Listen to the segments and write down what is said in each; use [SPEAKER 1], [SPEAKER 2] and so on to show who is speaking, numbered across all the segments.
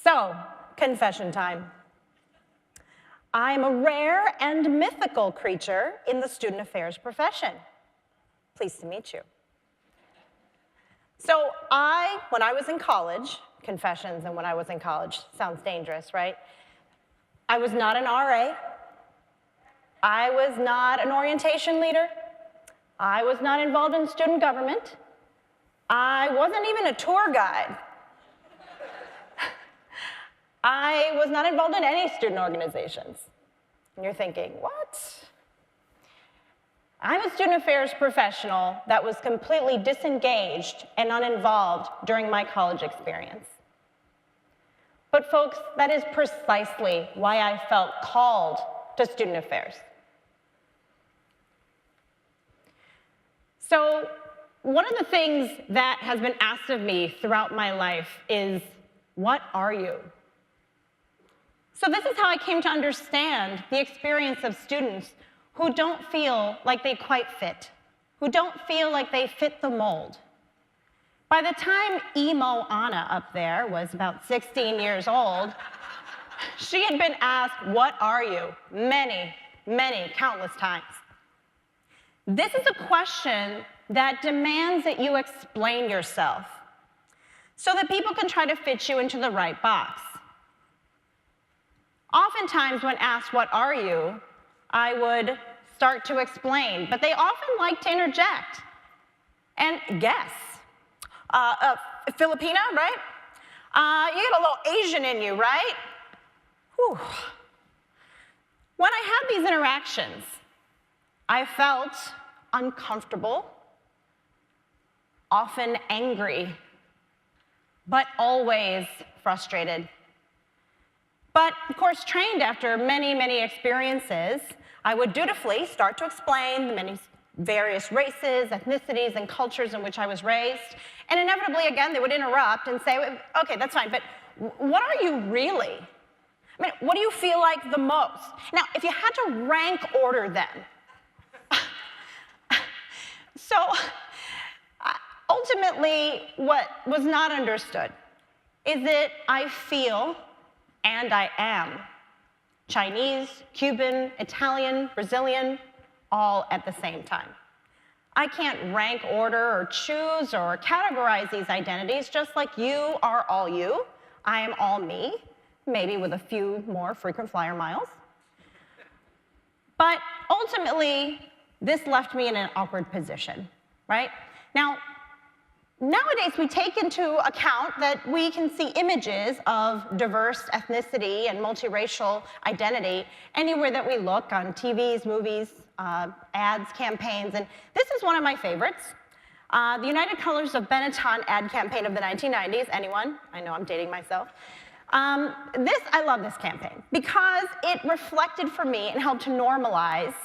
[SPEAKER 1] So, confession time. I'm a rare and mythical creature in the student affairs profession. Pleased to meet you. So when I was in college, confessions and when I was in college, sounds dangerous, right? I was not an RA. I was not an orientation leader. I was not involved in student government. I wasn't even a tour guide. I was not involved in any student organizations. And you're thinking, what? I'm a student affairs professional that was completely disengaged and uninvolved during my college experience. But folks, that is precisely why I felt called to student affairs. So one of the things that has been asked of me throughout my life is, what are you? So this is how I came to understand the experience of students who don't feel like they quite fit, who don't feel like they fit the mold. By the time emo Anna up there was about 16 years old, she had been asked, what are you? Many, countless times. This is a question that demands that you explain yourself so that people can try to fit you into the right box. Oftentimes when asked, what are you, I would start to explain, but they often like to interject and guess. Filipina, right? You get a little Asian in you, right? Whew. When I had these interactions, I felt uncomfortable, often angry, but always frustrated. But, of course, trained after many experiences, I would dutifully start to explain the many various races, ethnicities, and cultures in which I was raised. And inevitably, again, they would interrupt and say, okay, that's fine, but what are you really? I mean, what do you feel like the most? Now, if you had to rank order them, so ultimately, what was not understood is that I feel and I am Chinese, Cuban, Italian, Brazilian, all at the same time. I can't rank order or choose or categorize these identities, just like you are all you. I am all me, maybe with a few more frequent flyer miles. But ultimately, this left me in an awkward position, right? Now, nowadays, we take into account that we can see images of diverse ethnicity and multiracial identity anywhere that we look on TVs, movies, ads, campaigns, and this is one of my favorites. The United Colors of Benetton ad campaign of the 1990s. Anyone? I know I'm dating myself. I love this campaign because it reflected for me and helped to normalize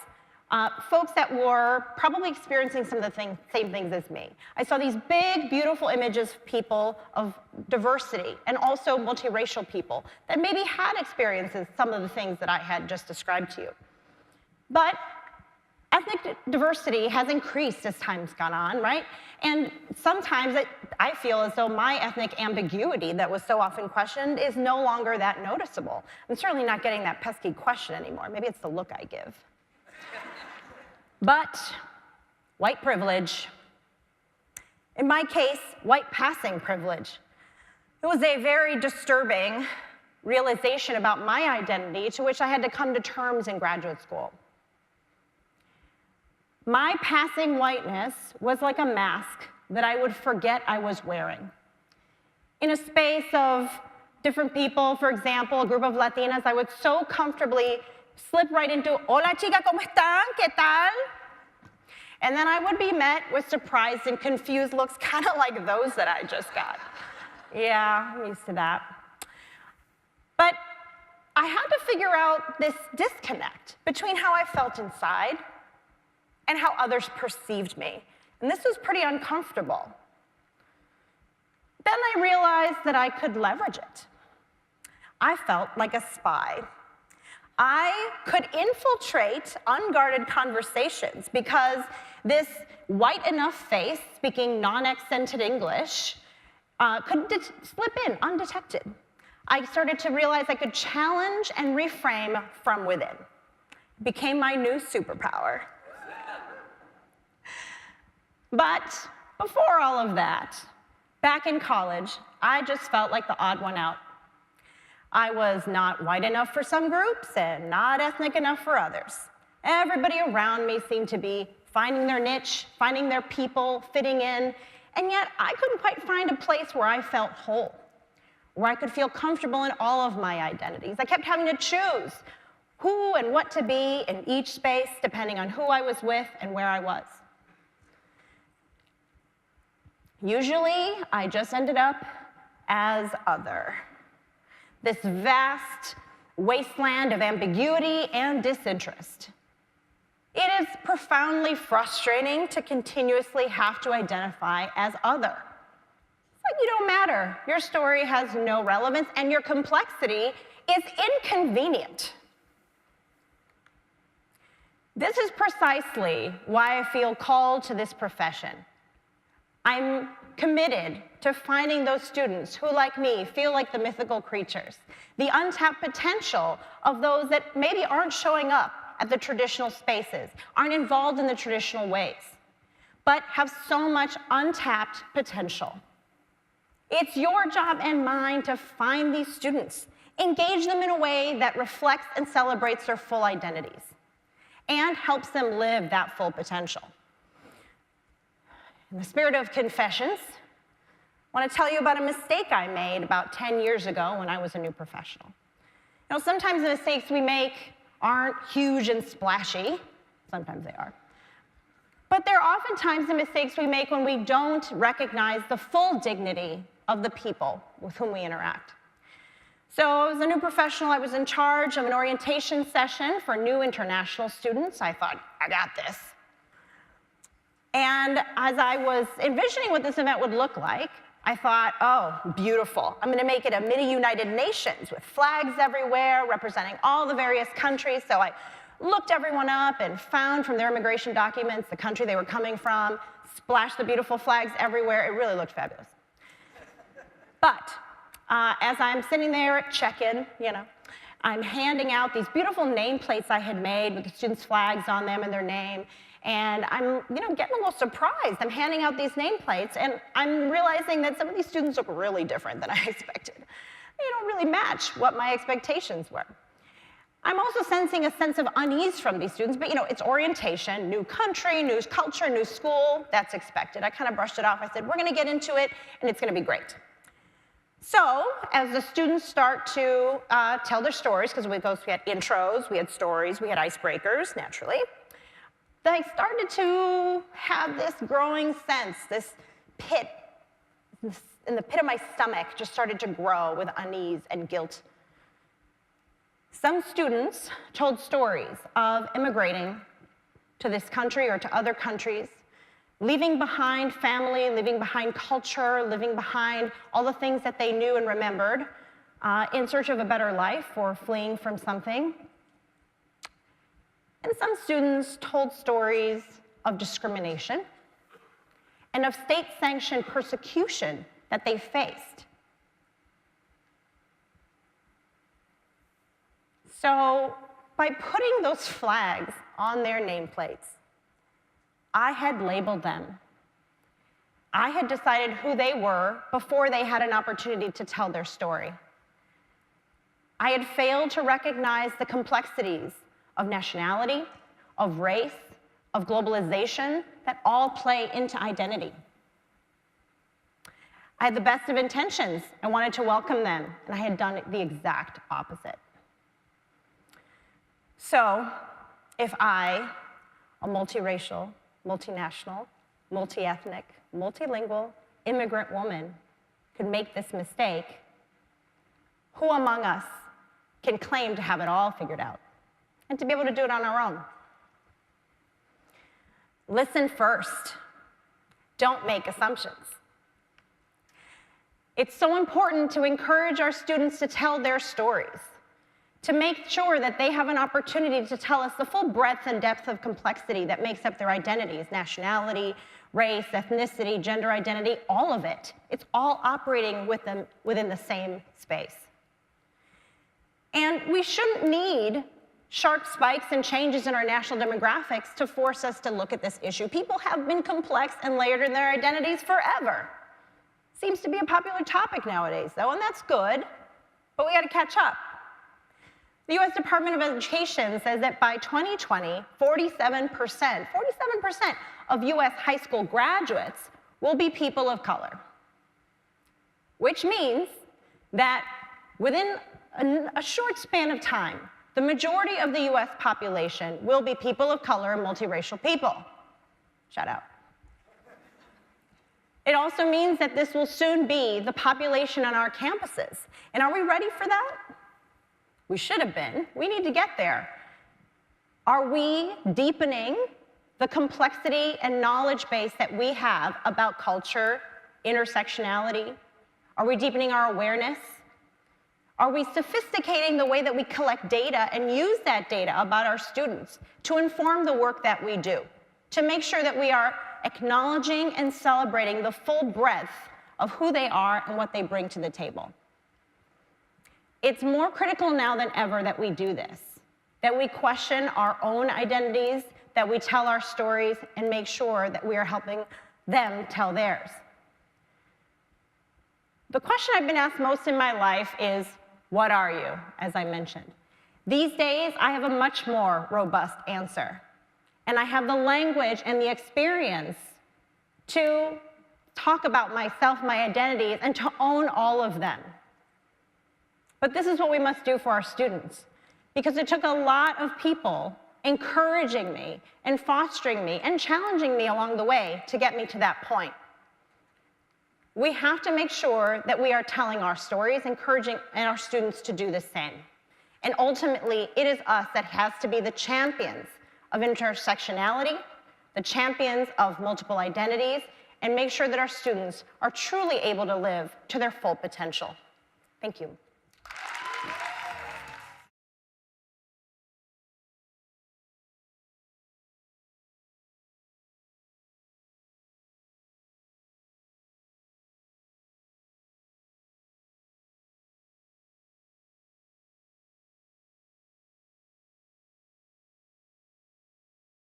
[SPEAKER 1] folks that were probably experiencing some of the same things as me. I saw these big, beautiful images of people of diversity and also multiracial people that maybe had experienced some of the things that I had just described to you. But ethnic diversity has increased as time's gone on, right? And sometimes I feel as though my ethnic ambiguity that was so often questioned is no longer that noticeable. I'm certainly not getting that pesky question anymore. Maybe it's the look I give. But white privilege, in my case, white passing privilege. It was a very disturbing realization about my identity to which I had to come to terms in graduate school. My passing whiteness was like a mask that I would forget I was wearing. In a space of different people, for example, a group of Latinas, I would so comfortably slip right into, hola chica, ¿cómo están? ¿Qué tal? And then I would be met with surprised and confused looks, kind of like those that I just got. Yeah, I'm used to that. But I had to figure out this disconnect between how I felt inside and how others perceived me. And this was pretty uncomfortable. Then I realized that I could leverage it. I felt like a spy. I could infiltrate unguarded conversations because this white enough face speaking non-accented English could slip in undetected. I started to realize I could challenge and reframe from within. It became my new superpower. But before all of that, back in college, I just felt like the odd one out. I was not white enough for some groups and not ethnic enough for others. Everybody around me seemed to be finding their niche, finding their people, fitting in, and yet I couldn't quite find a place where I felt whole, where I could feel comfortable in all of my identities. I kept having to choose who and what to be in each space, depending on who I was with and where I was. Usually, I just ended up as other. This vast wasteland of ambiguity and disinterest. It is profoundly frustrating to continuously have to identify as other. It's like you don't matter. Your story has no relevance, and your complexity is inconvenient. This is precisely why I feel called to this profession. I'm committed to finding those students who, like me, feel like the mythical creatures, the untapped potential of those that maybe aren't showing up at the traditional spaces, aren't involved in the traditional ways, but have so much untapped potential. It's your job and mine to find these students, engage them in a way that reflects and celebrates their full identities, and helps them live that full potential. In the spirit of confessions, I want to tell you about a mistake I made about 10 years ago when I was a new professional. You know, sometimes the mistakes we make aren't huge and splashy. Sometimes they are. But they're oftentimes the mistakes we make when we don't recognize the full dignity of the people with whom we interact. So as a new professional, I was in charge of an orientation session for new international students. I thought, I got this. And as I was envisioning what this event would look like, I thought, oh, beautiful. I'm going to make it a mini United Nations with flags everywhere representing all the various countries. So I looked everyone up and found from their immigration documents the country they were coming from, splashed the beautiful flags everywhere. It really looked fabulous. But as I'm sitting there at check-in, I'm handing out these beautiful nameplates I had made with the students' flags on them and their name. And I'm getting a little surprised. I'm handing out these nameplates, and I'm realizing that some of these students look really different than I expected. They don't really match what my expectations were. I'm also sensing a sense of unease from these students, but it's orientation, new country, new culture, new school. That's expected. I kind of brushed it off. I said, we're going to get into it, and it's going to be great. So as the students start to tell their stories, because we had intros, we had stories, we had icebreakers, naturally, I started to have this growing sense, this pit in the pit of my stomach just started to grow with unease and guilt. Some students told stories of immigrating to this country or to other countries, leaving behind family, leaving behind culture, leaving behind all the things that they knew and remembered in search of a better life or fleeing from something. And some students told stories of discrimination and of state-sanctioned persecution that they faced. So by putting those flags on their nameplates, I had labeled them. I had decided who they were before they had an opportunity to tell their story. I had failed to recognize the complexities of nationality, of race, of globalization that all play into identity. I had the best of intentions. I wanted to welcome them, and I had done the exact opposite. So, if I, a multiracial, multinational, multi-ethnic, multilingual, immigrant woman could make this mistake, who among us can claim to have it all figured out and to be able to do it on our own? Listen first. Don't make assumptions. It's so important to encourage our students to tell their stories, to make sure that they have an opportunity to tell us the full breadth and depth of complexity that makes up their identities, nationality, race, ethnicity, gender identity, all of it. It's all operating within the same space. And we shouldn't need sharp spikes and changes in our national demographics to force us to look at this issue. People have been complex and layered in their identities forever. Seems to be a popular topic nowadays, though, and that's good, but we got to catch up. The US Department of Education says that by 2020, 47% of US high school graduates will be people of color, which means that within a short span of time, the majority of the US population will be people of color and multiracial people. Shout out. It also means that this will soon be the population on our campuses. And are we ready for that? We should have been. We need to get there. Are we deepening the complexity and knowledge base that we have about culture, intersectionality? Are we deepening our awareness? Are we sophisticating the way that we collect data and use that data about our students to inform the work that we do, to make sure that we are acknowledging and celebrating the full breadth of who they are and what they bring to the table? It's more critical now than ever that we do this, that we question our own identities, that we tell our stories, and make sure that we are helping them tell theirs. The question I've been asked most in my life is, what are you, as I mentioned? These days, I have a much more robust answer. And I have the language and the experience to talk about myself, my identities, and to own all of them. But this is what we must do for our students, because it took a lot of people encouraging me and fostering me and challenging me along the way to get me to that point. We have to make sure that we are telling our stories, encouraging our students to do the same. And ultimately, it is us that has to be the champions of intersectionality, the champions of multiple identities, and make sure that our students are truly able to live to their full potential. Thank you.